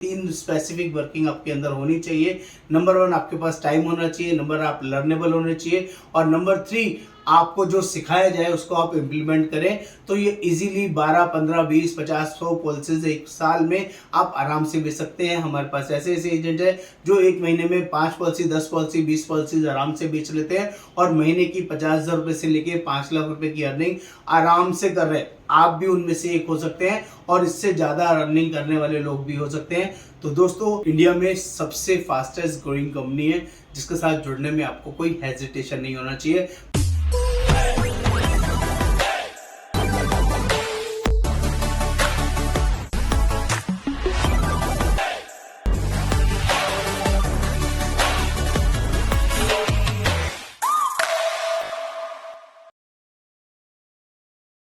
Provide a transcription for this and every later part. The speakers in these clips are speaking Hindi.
तीन स्पेसिफिक वर्किंग आपके अंदर होनी चाहिए। नंबर 1 आपके पास टाइम होना चाहिए, नंबर आप लर्नेबल होने चाहिए और नंबर 3 आपको जो सिखाया जाए उसको आप इम्प्लीमेंट करें। तो ये इजीली 12, 15, 20, 50, 100 पॉलिसीज एक साल में आप आराम से बेच सकते हैं। हमारे पास ऐसे ऐसे एजेंट है जो एक महीने में 5 पॉलिसी, 10 पॉलिसी, 20 पॉलिसीज आराम से बेच लेते हैं और महीने की 50,000 रुपए से लेके 5 लाख रुपए की अर्निंग आराम से कर रहे हैं। आप भी उनमें से एक हो सकते हैं और इससे ज्यादा अर्निंग करने वाले लोग भी हो सकते हैं। तो दोस्तों, इंडिया में सबसे फास्टेस्ट ग्रोइंग कंपनी है जिसके साथ जुड़ने में आपको कोई हेजिटेशन नहीं होना चाहिए।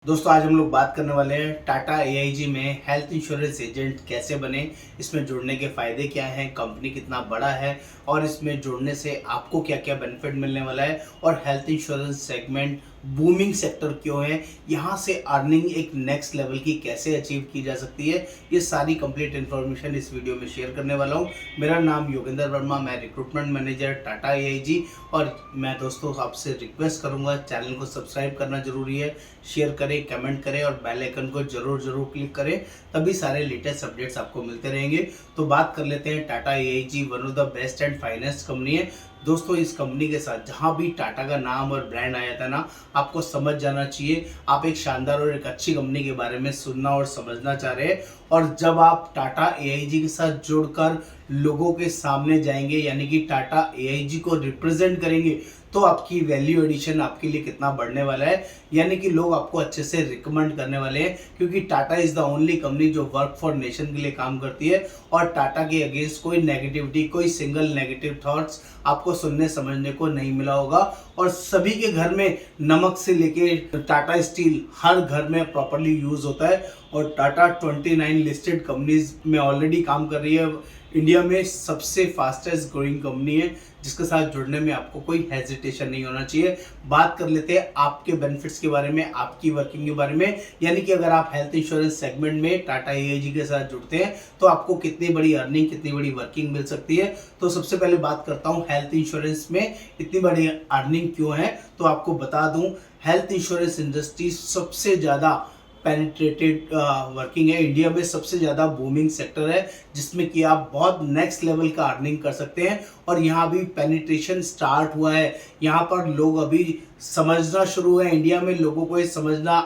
दोस्तों, आज हम लोग बात करने वाले हैं टाटा AIG में हेल्थ इंश्योरेंस एजेंट कैसे बने, इसमें जुड़ने के फायदे क्या हैं, कंपनी कितना बड़ा है और इसमें जुड़ने से आपको क्या क्या बेनिफिट मिलने वाला है और health insurance segment booming sector क्यों है, यहाँ से अर्निंग एक नेक्स्ट लेवल की कैसे अचीव की जा सकती है, ये सारी कंप्लीट इन्फॉर्मेशन इस वीडियो में शेयर करने वाला हूँ। मेरा नाम योगेंद्र वर्मा, मैं रिक्रूटमेंट मैनेजर टाटा AIG और मैं दोस्तों आपसे रिक्वेस्ट करूँगा चैनल को सब्सक्राइब करना जरूरी है, शेयर करें, कमेंट करें और बेल आइकन को जरूर क्लिक करें, तभी सारे लेटेस्ट अपडेट्स आपको मिलते रहेंगे। तो बात कर लेते हैं Tata AIG one of the best and finest company है। दोस्तों, इस कंपनी के साथ जहां भी टाटा का नाम और ब्रांड आया था ना, आपको समझ जाना चाहिए आप एक शानदार और एक अच्छी कंपनी के बारे में सुनना और समझना चाह रहे हैं। और जब आप टाटा AIG के साथ जुड़कर लोगों के सामने जाएंगे, यानी कि टाटा AIG को रिप्रेजेंट करेंगे, तो आपकी वैल्यू एडिशन आपके लिए कितना बढ़ने वाला है, यानी कि लोग आपको अच्छे से रिकमेंड करने वाले हैं। क्योंकि Tata is the only company जो वर्क फॉर नेशन के लिए काम करती है और टाटा के अगेंस्ट कोई नेगेटिविटी, कोई सिंगल नेगेटिव थॉट्स आपको सुनने समझने को नहीं मिला होगा। और सभी के घर में नमक से लेके टाटा स्टील हर घर में प्रॉपर्ली यूज होता है और टाटा 29 लिस्टेड कंपनीज में ऑलरेडी काम कर रही है। इंडिया में सबसे फास्टेस्ट ग्रोइंग कंपनी है जिसके साथ जुड़ने में आपको कोई हेजिटेशन नहीं होना चाहिए। बात कर लेते हैं आपके बेनिफिट्स के बारे में, आपकी वर्किंग के बारे में, यानी कि अगर आप हेल्थ इंश्योरेंस सेगमेंट में टाटा AIG के साथ जुड़ते हैं तो आपको कितनी बड़ी अर्निंग, कितनी बड़ी वर्किंग मिल सकती है। तो सबसे पहले बात करता हूं हेल्थ इंश्योरेंस में इतनी बड़ी अर्निंग क्यों है। तो आपको बता दूं, हेल्थ इंश्योरेंस इंडस्ट्री सबसे ज्यादा पेनिट्रेटेड वर्किंग है, इंडिया में सबसे ज़्यादा बूमिंग सेक्टर है जिसमें कि आप बहुत नेक्स्ट लेवल का अर्निंग कर सकते हैं। और यहाँ भी पेनिट्रेशन स्टार्ट हुआ है, यहाँ पर लोग अभी समझना शुरू है, इंडिया में लोगों को ये समझना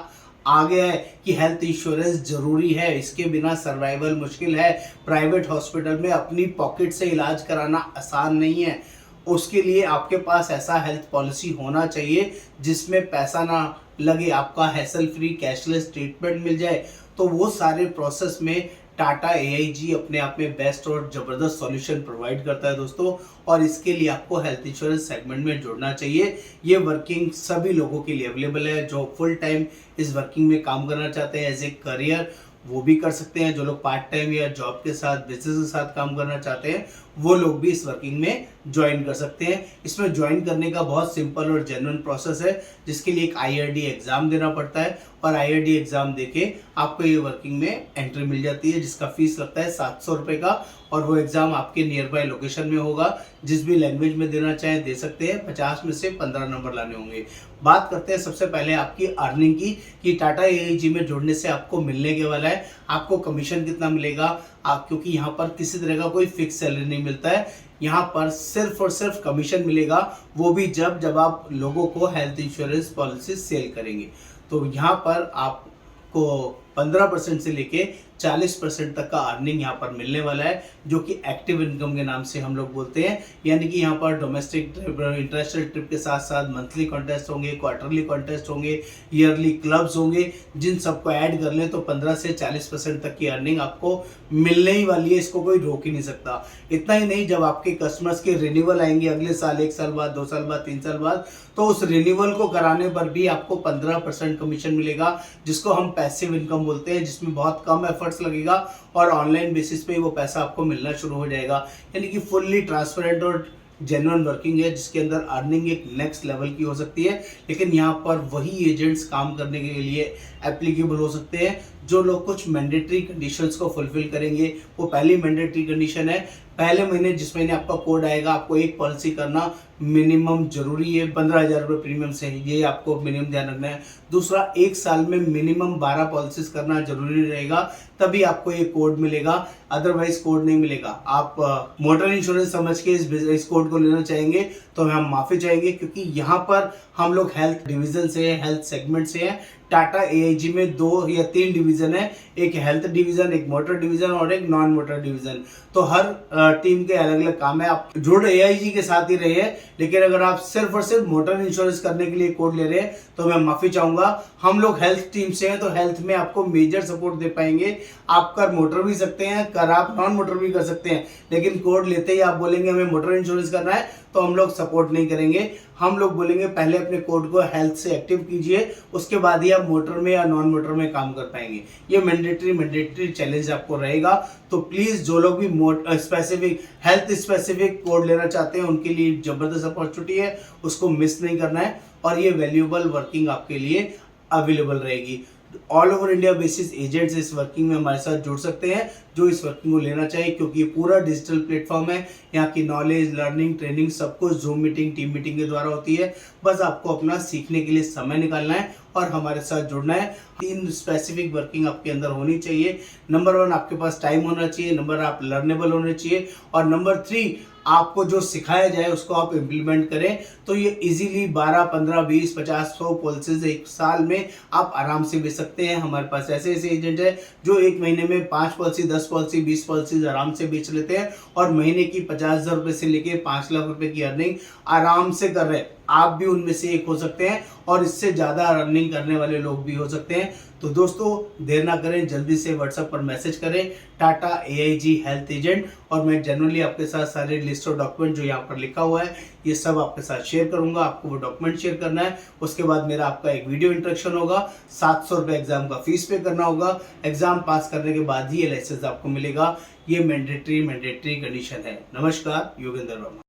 आ गया है कि हेल्थ इंश्योरेंस जरूरी है, इसके बिना सर्वाइवल मुश्किल है। प्राइवेट हॉस्पिटल में अपनी पॉकेट से इलाज कराना आसान नहीं है, उसके लिए आपके पास ऐसा हेल्थ पॉलिसी होना चाहिए जिसमें पैसा ना लगे, आपका हैसल फ्री कैशलेस ट्रीटमेंट मिल जाए। तो वो सारे प्रोसेस में टाटा AIG अपने आप में बेस्ट और ज़बरदस्त सॉल्यूशन प्रोवाइड करता है दोस्तों। और इसके लिए आपको हेल्थ इंश्योरेंस सेगमेंट में जुड़ना चाहिए। ये वर्किंग सभी लोगों के लिए अवेलेबल है जो फुल टाइम इस वर्किंग में काम करना चाहते हैं एज ए करियर, वो भी कर सकते हैं। जो लोग पार्ट टाइम या जॉब के साथ, बिजनेस के साथ काम करना चाहते हैं, वो लोग भी इस वर्किंग में ज्वाइन कर सकते हैं। इसमें ज्वाइन करने का बहुत सिंपल और जेन्युइन प्रोसेस है जिसके लिए एक IRD एग्जाम देना पड़ता है और IRD एग्जाम देके आपको ये वर्किंग में एंट्री मिल जाती है जिसका फीस लगता है 700 रुपये का। और वो एग्जाम आपके नियर बाय लोकेशन में होगा, जिस भी लैंग्वेज में देना चाहें दे सकते हैं। 50 में से 15 नंबर लाने होंगे। बात करते हैं सबसे पहले आपकी अर्निंग की कि टाटा AIG में जुड़ने से आपको मिलने के वाला है। आपको कमीशन कितना मिलेगा, क्योंकि यहाँ पर किसी तरह का कोई फिक्स सैलरी नहीं मिलता है, यहाँ पर सिर्फ और सिर्फ कमीशन मिलेगा, वो भी जब आप लोगों को हेल्थ इंश्योरेंस पॉलिसी सेल करेंगे। तो यहाँ पर आपको 15% से लेके 40% तक का अर्निंग यहाँ पर मिलने वाला है, जो कि एक्टिव इनकम के नाम से हम लोग बोलते हैं। यानी कि यहाँ पर डोमेस्टिक ट्रिप, इंटरनेशनल ट्रिप के साथ साथ मंथली कॉन्टेस्ट होंगे, क्वार्टरली कॉन्टेस्ट होंगे, ईयरली क्लब्स होंगे, जिन सबको ऐड कर लें तो 15 से 40% तक की अर्निंग आपको मिलने ही वाली है। इसको कोई रोक ही नहीं सकता। इतना ही नहीं, जब आपके कस्टमर्स के रिन्यूअल आएंगे अगले साल, 1 साल बाद, 2 साल बाद, 3 साल बाद, तो उस रिन्यूअल को कराने पर भी आपको 15% कमीशन मिलेगा, जिसको हम पैसिव इनकम बोलते हैं, जिसमें बहुत कम एफर्ट्स लगेगा और ऑनलाइन बेसिस पे वो पैसा आपको मिलना शुरू हो जाएगा। यानी कि फुल्ली ट्रांसपेरेंट और जेन्युइन वर्किंग है जिसके अंदर अर्निंग एक नेक्स्ट लेवल की हो सकती है। लेकिन यहाँ पर वही एजेंट्स काम करने के लिए एप्लीकेबल हो सकते हैं जो लोग कुछ मैंडेटरी कंडीशंस को फुलफिल करेंगे। वो पहली मैंडेटरी कंडीशन है, पहले महीने जिस महीने आपका कोड आएगा आपको एक पॉलिसी करना मिनिमम जरूरी है 15,000 रुपये प्रीमियम से, ये आपको मिनिमम ध्यान रखना है। दूसरा, एक साल में मिनिमम 12 पॉलिसीज करना जरूरी रहेगा, तभी आपको ये कोड मिलेगा, अदरवाइज कोड नहीं मिलेगा। आप मोटर इंश्योरेंस समझ के इस कोड को लेना चाहेंगे तो हम माफी चाहेंगे, क्योंकि यहाँ पर हम लोग हेल्थ डिवीजन से है, हेल्थ सेगमेंट से है। टाटा एआईजी में 2 या 3 डिवीजन है, एक हेल्थ डिवीजन, एक मोटर डिवीजन और एक नॉन मोटर डिवीजन। तो हर टीम के अलग अलग काम है। आप जुड़ एआईजी के साथ ही रहिए, लेकिन अगर आप सिर्फ और सिर्फ मोटर इंश्योरेंस करने के लिए कोड ले रहे हैं तो मैं माफी चाहूंगा। हम लोग हेल्थ टीम से हैं, तो हेल्थ में आपको मेजर सपोर्ट दे पाएंगे। आप कर मोटर भी सकते हैं, कर आप नॉन मोटर भी कर सकते हैं, लेकिन कोड लेते ही आप बोलेंगे हमें मोटर इंश्योरेंस करना है तो हम लोग सपोर्ट नहीं करेंगे। हम लोग बोलेंगे पहले अपने कोड को हेल्थ से एक्टिव कीजिए, उसके बाद ही आप मोटर में या नॉन मोटर में काम कर पाएंगे। ये मैंडेटरी चैलेंज आपको रहेगा। तो प्लीज जो लोग भी स्पेसिफिक हेल्थ स्पेसिफिक कोड लेना चाहते हैं उनके लिए जबरदस्त अपॉर्चुनिटी है, उसको मिस नहीं करना है, और ये वैल्यूएबल वर्किंग आपके लिए अवेलेबल रहेगी। All over India basis agents इस वर्किंग में हमारे साथ जुड़ सकते हैं जो इस वर्किंग को लेना चाहिए, क्योंकि ये पूरा डिजिटल प्लेटफॉर्म है। यहाँ की नॉलेज, लर्निंग, ट्रेनिंग सब कुछ जूम मीटिंग, टीम मीटिंग के द्वारा होती है। बस आपको अपना सीखने के लिए समय निकालना है और हमारे साथ जुड़ना है। 3 स्पेसिफिक वर्किंग आपके अंदर होनी चाहिए। नंबर 1, आपके पास टाइम होना चाहिए। नंबर, आप लर्नेबल होने चाहिए। और नंबर 3, आपको जो सिखाया जाए उसको आप इम्प्लीमेंट करें। तो ये इजीली 12, 15, 20, 50, 100 पॉलिसीज एक साल में आप आराम से बेच सकते हैं। हमारे पास ऐसे ऐसे एजेंट है जो एक महीने में 5 पॉलिसी, 10 पॉलिसी, 20 पॉलिसीज आराम से बेच लेते हैं और महीने की 50,000 रुपये से लेके 5 लाख रुपए की अर्निंग आराम से कर रहे हैं। आप भी उनमें से एक हो सकते हैं और इससे ज़्यादा अर्निंग करने वाले लोग भी हो सकते हैं। तो दोस्तों, देर ना करें, जल्दी से व्हाट्सएप पर मैसेज करें टाटा एआईजी हेल्थ एजेंट, और मैं जनरली आपके साथ सारे लिस्ट ऑफ डॉक्यूमेंट जो यहाँ पर लिखा हुआ है ये सब आपके साथ शेयर करूंगा। आपको वो डॉक्यूमेंट शेयर करना है, उसके बाद मेरा आपका एक वीडियो इंट्रोडक्शन होगा। 700 रुपये एग्जाम का फीस पे करना होगा। एग्जाम पास करने के बाद ही ये लाइसेंस आपको मिलेगा। ये मैंडेटरी कंडीशन है। नमस्कार, योगेंद्र वर्मा।